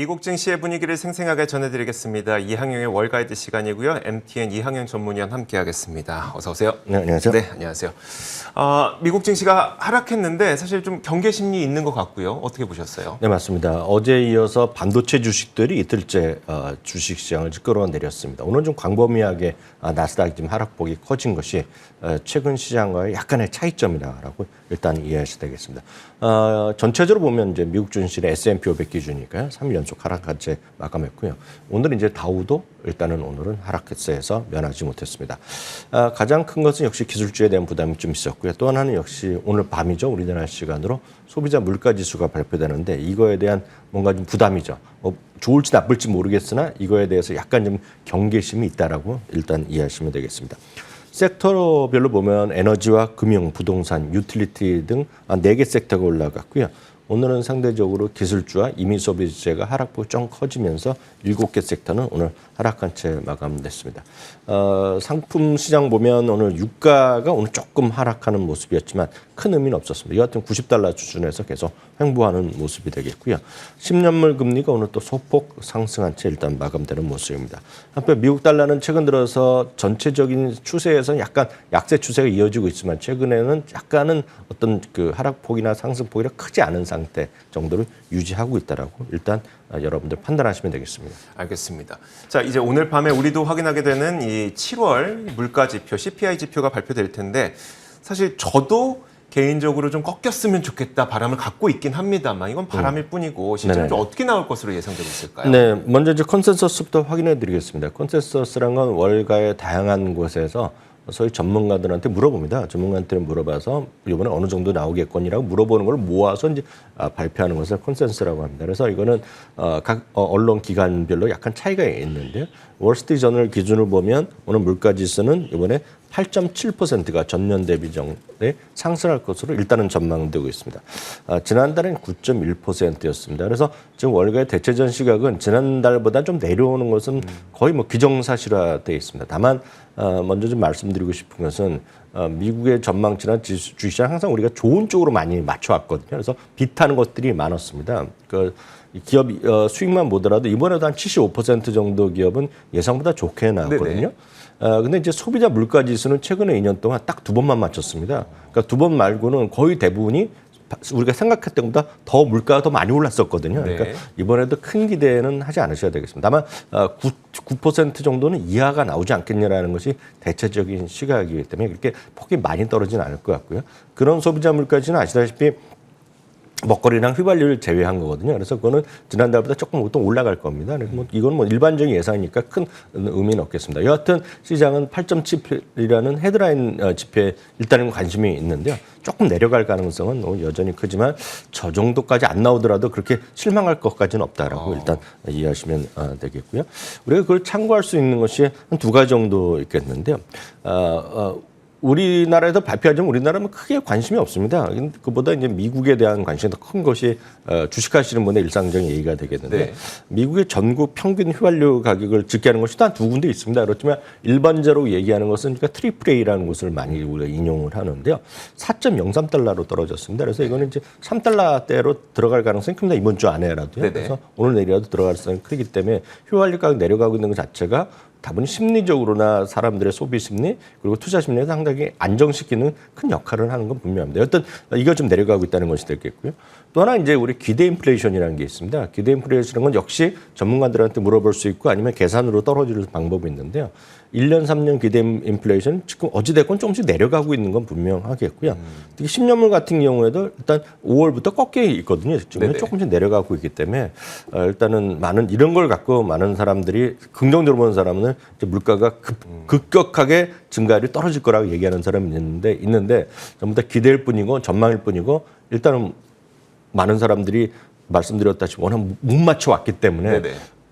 미국 증시의 분위기를 생생하게 전해드리겠습니다. 이항영의 월가이드 시간이고요. MTN 이항영 전문위원 함께하겠습니다. 어서 오세요. 네, 안녕하세요. 네, 안녕하세요. 미국 증시가 하락했는데 사실 좀 경계 심리 있는 것 같고요. 어떻게 보셨어요? 네, 맞습니다. 어제에 이어서 반도체 주식들이 이틀째 주식시장을 끌어내렸습니다. 오늘 좀 광범위하게 나스닥이 좀 하락폭이 커진 것이 최근 시장과의 약간의 차이점이라고 일단 이해하셔야 되겠습니다. 전체적으로 보면 이제 미국 증시의 S&P 500 기준이니까요. 3일 연속 하락한 채 마감했고요. 오늘 이제 다우도 일단은 오늘은 하락세에서 면하지 못했습니다. 가장 큰 것은 역시 기술주에 대한 부담이 좀 있었고요. 또 하나는 역시 오늘 밤이죠. 우리나라 시간으로 소비자 물가 지수가 발표되는데 이거에 대한 뭔가 좀 부담이죠. 좋을지 나쁠지 모르겠으나 이거에 대해서 약간 좀 경계심이 있다라고 일단 이해하시면 되겠습니다. 섹터별로 보면 에너지와 금융, 부동산, 유틸리티 등 4개 섹터가 올라갔고요. 오늘은 상대적으로 기술주와 임의소비재가 하락폭이 좀 커지면서 7개 섹터는 오늘 하락한 채 마감됐습니다. 상품 시장 보면 오늘 유가가 오늘 조금 하락하는 모습이었지만 큰 의미는 없었습니다. 여하튼 $90 수준에서 계속 횡보하는 모습이 되겠고요. 10년물 금리가 오늘 또 소폭 상승한 채 일단 마감되는 모습입니다. 한편 미국 달러는 최근 들어서 전체적인 추세에서 약간 약세 추세가 이어지고 있지만 최근에는 약간은 어떤 그 하락폭이나 상승폭이 크지 않은 상태 정도를 유지하고 있다라고 일단 여러분들 판단하시면 되겠습니다. 알겠습니다. 자, 이제 오늘 밤에 우리도 확인하게 되는 이 7월 물가 지표, CPI 지표가 발표될 텐데 사실 저도 개인적으로 좀 꺾였으면 좋겠다 바람을 갖고 있긴 합니다만 이건 바람일 뿐이고 실제로 좀 어떻게 나올 것으로 예상되고 있을까요? 네, 먼저 이제 컨센서스부터 확인해 드리겠습니다. 컨센서스란 건 월가의 다양한 곳에서 소위 전문가들한테 물어봅니다. 전문가한테 물어봐서 이번에 어느 정도 나오겠거니라고 물어보는 걸 모아서 이제 발표하는 것을 컨센서스라고 합니다. 그래서 이거는 각 언론 기관별로 약간 차이가 있는데요. 월스트리트저널 기준으로 보면 오늘 물가 지수는 이번에 8.7%가 전년 대비 정도에 상승할 것으로 일단은 전망되고 있습니다. 지난달엔 9.1%였습니다. 그래서 지금 월가의 대체전 시각은 지난달보다 좀 내려오는 것은 거의 뭐 기정사실화되어 있습니다. 다만 먼저 좀 말씀드리고 싶은 것은 미국의 전망치나 주식시장 항상 우리가 좋은 쪽으로 많이 맞춰왔거든요. 그래서 비타는 것들이 많았습니다. 그 기업 수익만 보더라도 이번에도 한 75% 정도 기업은 예상보다 좋게 나왔거든요. 근데 이제 소비자 물가 지수는 최근에 2년 동안 딱 2번만 맞췄습니다. 그러니까 2번 말고는 거의 대부분이 우리가 생각했던 것보다 더 물가가 더 많이 올랐었거든요. 그러니까 이번에도 큰 기대는 하지 않으셔야 되겠습니다. 다만 9% 정도는 이하가 나오지 않겠냐라는 것이 대체적인 시각이기 때문에 그렇게 폭이 많이 떨어지는 않을 것 같고요. 그런 소비자 물가 지수는 아시다시피 먹거리랑 휘발유를 제외한 거거든요. 그래서 그거는 지난달보다 조금 또 올라갈 겁니다. 그래서 뭐 이건 뭐 일반적인 예상이니까 큰 의미는 없겠습니다. 여하튼 시장은 8.7이라는 헤드라인 지표에 일단은 관심이 있는데요. 조금 내려갈 가능성은 여전히 크지만 저 정도까지 안 나오더라도 그렇게 실망할 것까지는 없다라고 일단 이해하시면 되겠고요. 우리가 그걸 참고할 수 있는 것이 한 2가지 정도 있겠는데요. 우리나라에서 발표하자면 우리나라는 크게 관심이 없습니다. 그보다 이제 미국에 대한 관심이 더 큰 것이 주식하시는 분의 일상적인 얘기가 되겠는데 미국의 전국 평균 휘발유 가격을 집계하는 것이 단 2군데 있습니다. 그렇지만 일반적으로 얘기하는 것은 그러니까 트리플 A라는 것을 많이 우리가 인용을 하는데요. 4.03달러로 떨어졌습니다. 그래서 이거는 이제 3달러대로 들어갈 가능성이 큽니다. 이번 주 안에라도요. 그래서 오늘 내일이라도 들어갈 가능성이 크기 때문에 휘발유 가격 내려가고 있는 것 자체가 다분히 심리적으로나 사람들의 소비 심리 그리고 투자 심리에 상당히 안정시키는 큰 역할을 하는 건 분명합니다. 어떤 이거 좀 내려가고 있다는 것이 되겠고요. 또 하나 이제 우리 기대 인플레이션이라는 게 있습니다. 기대 인플레이션은 건 역시 전문가들한테 물어볼 수 있고 아니면 계산으로 떨어질 방법이 있는데요. 1년, 3년 기대 인플레이션 지금 어찌됐건 조금씩 내려가고 있는 건 분명하겠고요. 특히 10년물 같은 경우에도 일단 5월부터 꺾여 있거든요. 지금 조금씩 내려가고 있기 때문에 일단은 많은 이런 걸 갖고 많은 사람들이 긍정적으로 보는 사람은 이제 물가가 급격하게 증가율이 떨어질 거라고 얘기하는 사람이 있는데 전부 다 기대일 뿐이고 전망일 뿐이고 일단은 많은 사람들이 말씀드렸다시피 워낙 못 맞춰 왔기 때문에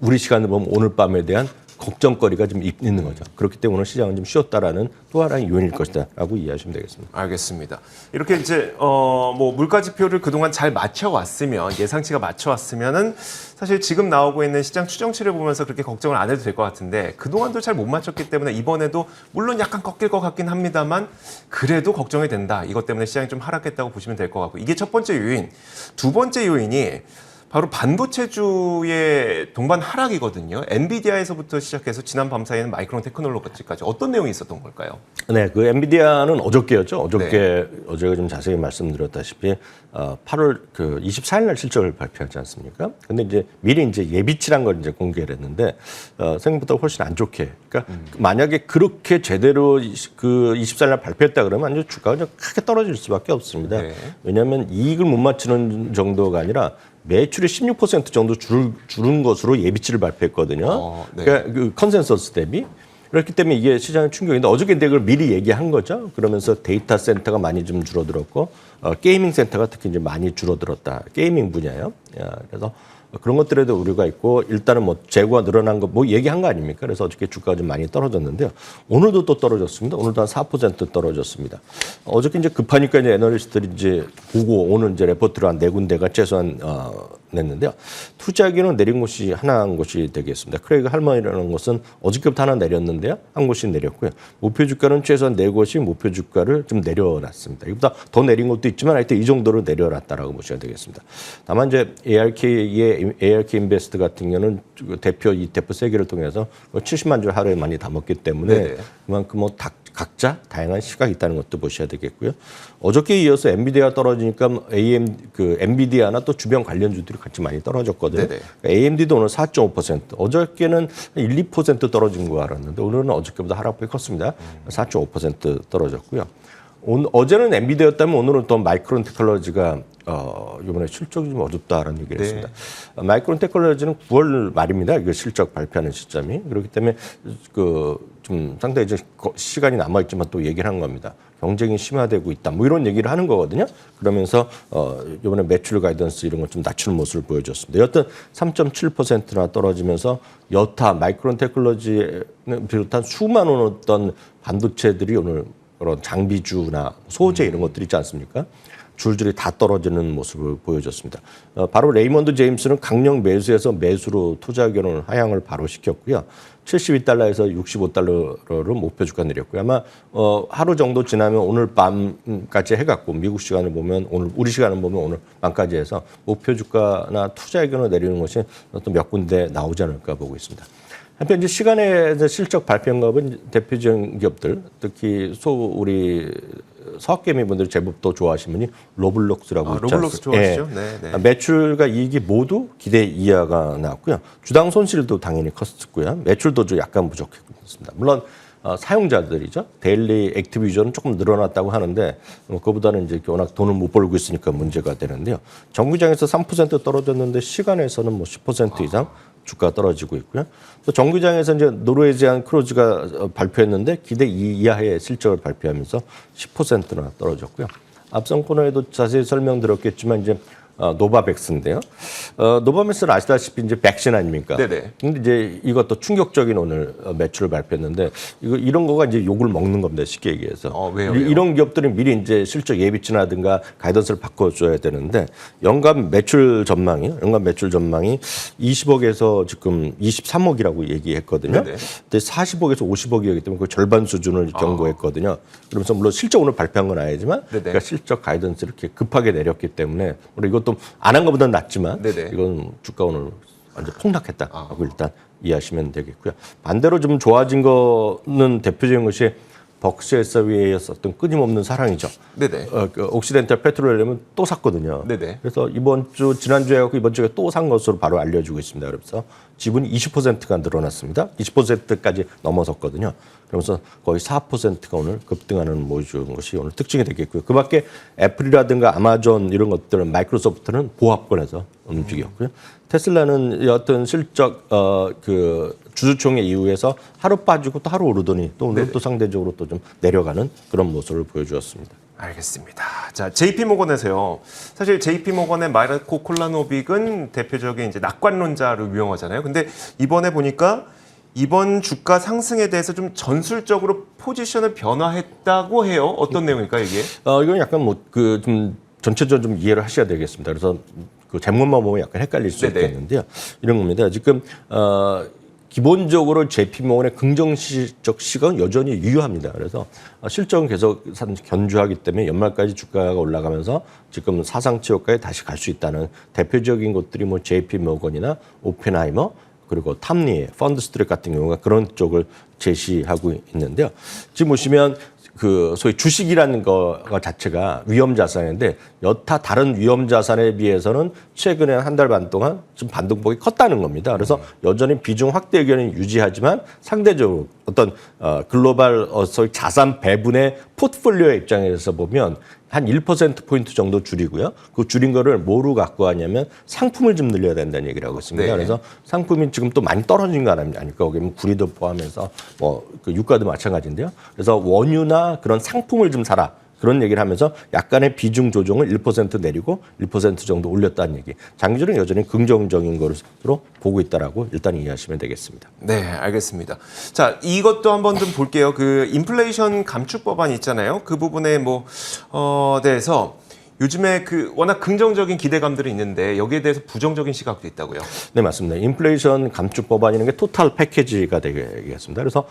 우리 시간을 보면 오늘 밤에 대한 걱정거리가 좀 있는 거죠. 그렇기 때문에 오늘 시장은 좀 쉬었다라는 또 하나의 요인일 것이다라고 이해하시면 되겠습니다. 알겠습니다. 이렇게 이제 뭐 물가 지표를 그동안 잘 맞춰왔으면 예상치가 맞춰왔으면은 사실 지금 나오고 있는 시장 추정치를 보면서 그렇게 걱정을 안 해도 될 것 같은데 그동안도 잘 못 맞췄기 때문에 이번에도 물론 약간 꺾일 것 같긴 합니다만 그래도 걱정이 된다. 이것 때문에 시장이 좀 하락했다고 보시면 될 것 같고 이게 첫 번째 요인. 두 번째 요인이 바로 반도체주의 동반 하락이거든요. 엔비디아에서부터 시작해서 지난 밤 사이에는 마이크론 테크놀로지까지 어떤 내용이 있었던 걸까요? 네, 그 엔비디아는 어저께였죠. 어제가 좀 자세히 말씀드렸다시피 8월 그 24일 날 실적을 발표하지 않습니까? 근데 이제 미리 이제 예비치란 걸 이제 공개를 했는데 생각보다 훨씬 안 좋게. 그러니까 만약에 그렇게 제대로 그 24일 날 발표했다 그러면 아주 주가가 좀 크게 떨어질 수밖에 없습니다. 네. 왜냐하면 이익을 못 맞추는 정도가 아니라 매출이 16% 정도 줄은 것으로 예비치를 발표했거든요. 네. 그러니까 그 컨센서스 대비. 그렇기 때문에 이게 시장의 충격인데 어저께 이걸 미리 얘기한 거죠. 그러면서 데이터 센터가 많이 좀 줄어들었고 게이밍 센터가 특히 이제 많이 줄어들었다. 게이밍 분야요. 그래서 그런 것들에도 우려가 있고 일단은 뭐 재고가 늘어난 거 뭐 얘기한 거 아닙니까? 그래서 어저께 주가가 좀 많이 떨어졌는데요. 오늘도 또 떨어졌습니다. 오늘도 한 4% 떨어졌습니다. 어저께 이제 급하니까 이제 애널리스트들이 이제 보고 오늘 이제 레포트를 한 4군데가 최소한 냈는데요. 투자기는 내린 곳이 하나 한 곳이 되겠습니다. 크레이그 할머니라는 곳은 어저께부터 하나 내렸는데요. 한 곳이 내렸고요. 목표 주가는 최소한 4곳이 목표 주가를 좀 내려놨습니다. 이보다 더 내린 것도 있지만 하여튼 이 정도로 내려놨다라고 보셔야 되겠습니다. 다만 이제 ARK 인베스트 같은 경우는 대표 ETF 세계를 통해서 70만 주 하루에 많이 담았기 때문에 네네. 그만큼 뭐 각자 다양한 시각이 있다는 것도 보셔야 되겠고요. 어저께 이어서 엔비디아 떨어지니까 엔비디아나 또 주변 관련주들이 같이 많이 떨어졌거든요. 네네. 그러니까 AMD도 오늘 4.5%, 어저께는 1, 2% 떨어진 거 알았는데 오늘은 어저께보다 하락폭이 컸습니다. 4.5% 떨어졌고요. 어제는 엔비디아였다면 오늘은 또 마이크론 테크놀로지가 이번에 실적이 좀 어둡다라는 얘기를 했습니다. 마이크론 테크놀로지는 9월 말입니다. 이거 실적 발표하는 시점이. 그렇기 때문에 좀 상당히 이제 시간이 남아있지만 또 얘기를 한 겁니다. 경쟁이 심화되고 있다. 뭐 이런 얘기를 하는 거거든요. 그러면서 이번에 매출 가이던스 이런 걸 좀 낮추는 모습을 보여줬습니다. 여튼 3.7%나 떨어지면서 여타 마이크론 테크놀로지를 비롯한 수많은 어떤 반도체들이 오늘 그런 장비주나 소재 이런 것들 있지 않습니까? 줄줄이 다 떨어지는 모습을 보여줬습니다. 바로 레이먼드 제임스는 강력 매수해서 매수로 투자 견을 하향을 바로 시켰고요. 72달러에서 65달러로 목표 주가 내렸고요. 아마 하루 정도 지나면 오늘 밤까지 해갖고 미국 시간을 보면 오늘 우리 시간을 보면 오늘 밤까지 해서 목표 주가나 투자 의견을 내리는 것이 또 몇 군데 나오지 않을까 보고 있습니다. 한편 이제 시간에 실적 발표한 것은 대표적인 기업들, 특히 우리 서학개미 분들이 제법 또 좋아하시는 분이 로블록스라고 있지 로블록스 좋아하시죠? 네. 매출과 이익이 모두 기대 이하가 나왔고요. 주당 손실도 당연히 컸고요. 매출도 좀 약간 부족했습니다. 물론 사용자들이죠. 데일리 액티브 유저는 조금 늘어났다고 하는데 그거보다는 이제 워낙 돈을 못 벌고 있으니까 문제가 되는데요. 정규장에서 3% 떨어졌는데 시간에서는 뭐 10% 이상 주가가 떨어지고 있고요. 또 정규장에서 이제 노르웨이지안 크루즈가 발표했는데 기대 이하의 실적을 발표하면서 10%나 떨어졌고요. 앞선 코너에도 자세히 설명드렸겠지만 이제 노바백스인데요. 노바백스는 아시다시피 이제 백신 아닙니까? 네네. 근데 이제 이것도 충격적인 오늘 매출을 발표했는데 이런 거가 이제 욕을 먹는 겁니다. 쉽게 얘기해서. 왜요? 이런 기업들은 미리 이제 실적 예비치라든가 가이던스를 바꿔줘야 되는데 연간 매출 전망이 20억에서 지금 23억이라고 얘기했거든요. 네네. 근데 40억에서 50억이기 때문에 그 절반 수준을 경고했거든요. 그러면서 물론 실적 오늘 발표한 건 아니지만 그러니까 실적 가이던스를 이렇게 급하게 내렸기 때문에 우리 이것도 안 한 것보다는 낫지만 네네. 이건 주가 오늘 완전 폭락했다 하고 일단 이해하시면 되겠고요. 반대로 좀 좋아진 거는 대표적인 것이 벅시 해서위의 어떤 끊임없는 사랑이죠. 네네. 옥시덴탈 페트롤리움은 또 샀거든요. 네네. 그래서 지난주에 하고 이번 주에 또 산 것으로 바로 알려주고 있습니다. 그래서 지분이 20%가 늘어났습니다. 20%까지 넘어섰거든요. 그러면서 거의 4%가 오늘 급등하는 모습인 것이 오늘 특징이 되겠고요. 그 밖에 애플이라든가 아마존 이런 것들은 마이크로소프트는 보합권에서 움직였고요. 테슬라는 여하튼 실적 주주총회 이후에서 하루 빠지고 또 하루 오르더니 또 오늘 또 상대적으로 또 좀 내려가는 그런 모습을 보여주었습니다. 알겠습니다. 자, JP모건에서요. 사실 JP모건의 마르코 콜라노빅은 대표적인 이제 낙관론자로 유명하잖아요. 근데 이번에 보니까 이번 주가 상승에 대해서 좀 전술적으로 포지션을 변화했다고 해요. 어떤 내용일까요, 이게? 이건 약간 좀 전체적으로 좀 이해를 하셔야 되겠습니다. 그래서 그 제목만 보면 약간 헷갈릴 수 네네. 있겠는데요. 이런 겁니다. 지금 기본적으로 JP모건의 긍정적 시각은 여전히 유효합니다. 그래서 실적은 계속 견조하기 때문에 연말까지 주가가 올라가면서 지금 사상치 효과에 다시 갈 수 있다는 대표적인 것들이 뭐 JP모건이나 오펜하이머 그리고 탐리, 펀드스트릿 같은 경우가 그런 쪽을 제시하고 있는데요. 지금 보시면 그 소위 주식이라는 거 자체가 위험 자산인데 여타 다른 위험 자산에 비해서는 최근에 한 달 반 동안 좀 반등폭이 컸다는 겁니다. 그래서 여전히 비중 확대 의견은 유지하지만 상대적으로 어떤 글로벌 소위 자산 배분의 포트폴리오의 입장에서 보면 한 1%포인트 정도 줄이고요. 그 줄인 거를 뭐로 갖고 가냐면 상품을 좀 늘려야 된다는 얘기를 하고 있습니다. 네. 그래서 상품이 지금 또 많이 떨어진 거 아닙니까? 거기 구리도 포함해서 그 유가도 마찬가지인데요. 그래서 원유나 그런 상품을 좀 사라. 그런 얘기를 하면서 약간의 비중 조정을 1% 내리고 1% 정도 올렸다는 얘기. 장기적으로 여전히 긍정적인 것으로 보고 있다라고 일단 이해하시면 되겠습니다. 네, 알겠습니다. 자, 이것도 한번 좀 볼게요. 그 인플레이션 감축 법안 있잖아요. 그 부분에 대해서 요즘에 그 워낙 긍정적인 기대감들이 있는데 여기에 대해서 부정적인 시각도 있다고요. 네, 맞습니다. 인플레이션 감축 법안이라는 게 토탈 패키지가 되겠습니다. 그래서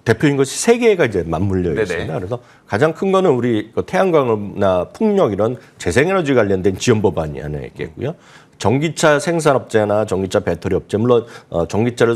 대표인 것이 세 개가 이제 맞물려 있습니다. 네네. 그래서 가장 큰 거는 우리 태양광이나 풍력 이런 재생에너지 관련된 지원 법안이 하나 있겠고요. 전기차 생산업체나 전기차 배터리 업체, 물론 전기차를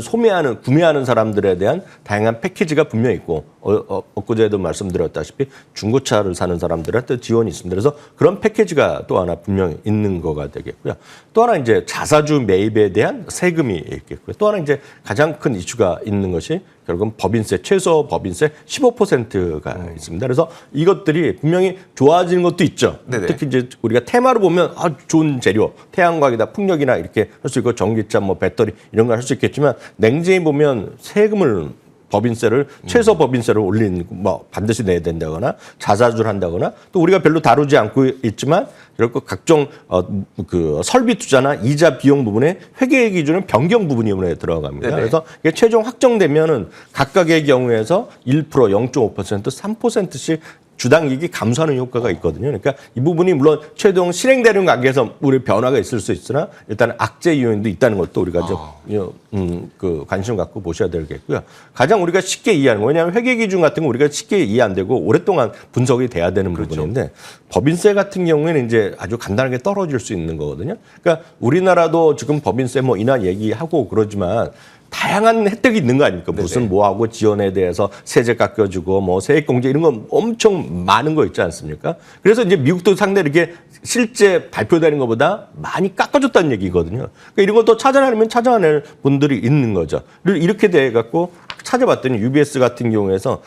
구매하는 사람들에 대한 다양한 패키지가 분명히 있고 엊그제도 말씀드렸다시피 중고차를 사는 사람들한테 지원이 있습니다. 그래서 그런 패키지가 또 하나 분명히 있는 거가 되겠고요. 또 하나 이제 자사주 매입에 대한 세금이 있겠고요. 또 하나 이제 가장 큰 이슈가 있는 것이 결국은 법인세, 최소 법인세 15%가 있습니다. 그래서 이것들이 분명히 좋아지는 것도 있죠. 네네. 특히 이제 우리가 테마로 보면 좋은 재료, 태양광이다, 풍력이나 이렇게 할 수 있고 전기차, 배터리 이런 걸 할 수 있겠지만 냉정히 보면 세금을 법인세를 최소 법인세를 올린 반드시 내야 된다거나 자사주를 한다거나 또 우리가 별로 다루지 않고 있지만 이렇게 각종 그 설비 투자나 이자 비용 부분에 회계 기준은 변경 부분이 이번에 들어갑니다. 네네. 그래서 이게 최종 확정되면은 각각의 경우에서 1%, 0.5%, 3%씩 주당 이익이 감소하는 효과가 있거든요. 그러니까 이 부분이 물론 최종 실행되는 관계에서 우리 변화가 있을 수 있으나 일단 악재 요인도 있다는 것도 우리가 그 관심 갖고 보셔야 되겠고요. 가장 우리가 쉽게 이해하는 거 왜냐하면 회계 기준 같은 거 우리가 쉽게 이해 안 되고 오랫동안 분석이 돼야 되는 부분인데 법인세 같은 경우에는 이제 아주 간단하게 떨어질 수 있는 거거든요. 그러니까 우리나라도 지금 법인세 인하 얘기하고 그러지만 다양한 혜택이 있는 거 아닙니까? 무슨 뭐하고 지원에 대해서 세제 깎여주고 세액공제 이런 거 엄청 많은 거 있지 않습니까? 그래서 이제 미국도 상당히 이렇게 실제 발표되는 것보다 많이 깎아줬다는 얘기거든요. 그러니까 이런 것도 찾아낼 분들이 있는 거죠. 이렇게 돼 갖고 찾아봤더니 UBS 같은 경우에서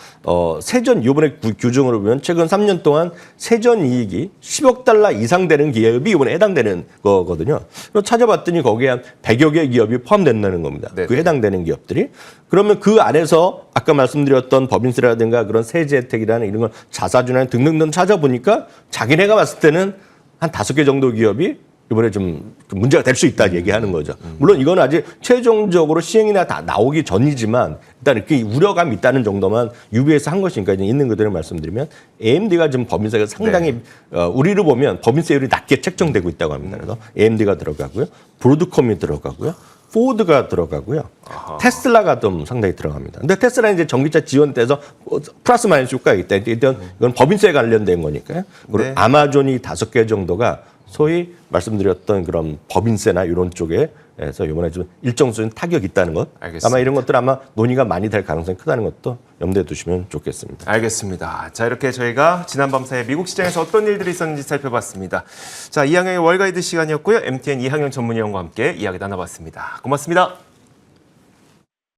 세전 이번에 규정으로 보면 최근 3년 동안 세전 이익이 10억 달러 이상 되는 기업이 이번에 해당되는 거거든요. 그래서 찾아봤더니 거기에 한 100여 개 기업이 포함된다는 겁니다. 네네. 그 해당되는 기업들이. 그러면 그 안에서 아까 말씀드렸던 법인세라든가 그런 세제 혜택이라는 이런 걸 자사주나 등등등 찾아보니까 자기네가 봤을 때는 한 5개 정도 기업이 이번에 좀 문제가 될 수 있다 얘기하는 거죠. 물론 이건 아직 최종적으로 시행이나 다 나오기 전이지만 일단 이렇게 우려감이 있다는 정도만 UBS 한 것이니까 이제 있는 그대로 말씀드리면 AMD가 지금 법인세가 상당히 우리로 보면 법인세율이 낮게 책정되고 있다고 합니다. 그래서 AMD가 들어가고요. 브로드컴이 들어가고요. 포드가 들어가고요. 테슬라가 좀 상당히 들어갑니다. 근데 테슬라는 이제 전기차 지원돼서 플러스 마이너스 효과가 있다. 일단 이건 법인세에 관련된 거니까요. 그리고 아마존이 5개 정도가 소위 말씀드렸던 그런 법인세나 이런 쪽에서 이번에 좀 일정 수준 타격이 있다는 것. 알겠습니다. 아마 이런 것들 아마 논의가 많이 될 가능성이 크다는 것도 염두에 두시면 좋겠습니다. 알겠습니다. 자, 이렇게 저희가 지난밤 사이 미국 시장에서 어떤 일들이 있었는지 살펴봤습니다. 자, 이항영의 월가이드 시간이었고요. MTN 이항영 전문위원과 함께 이야기 나눠봤습니다. 고맙습니다.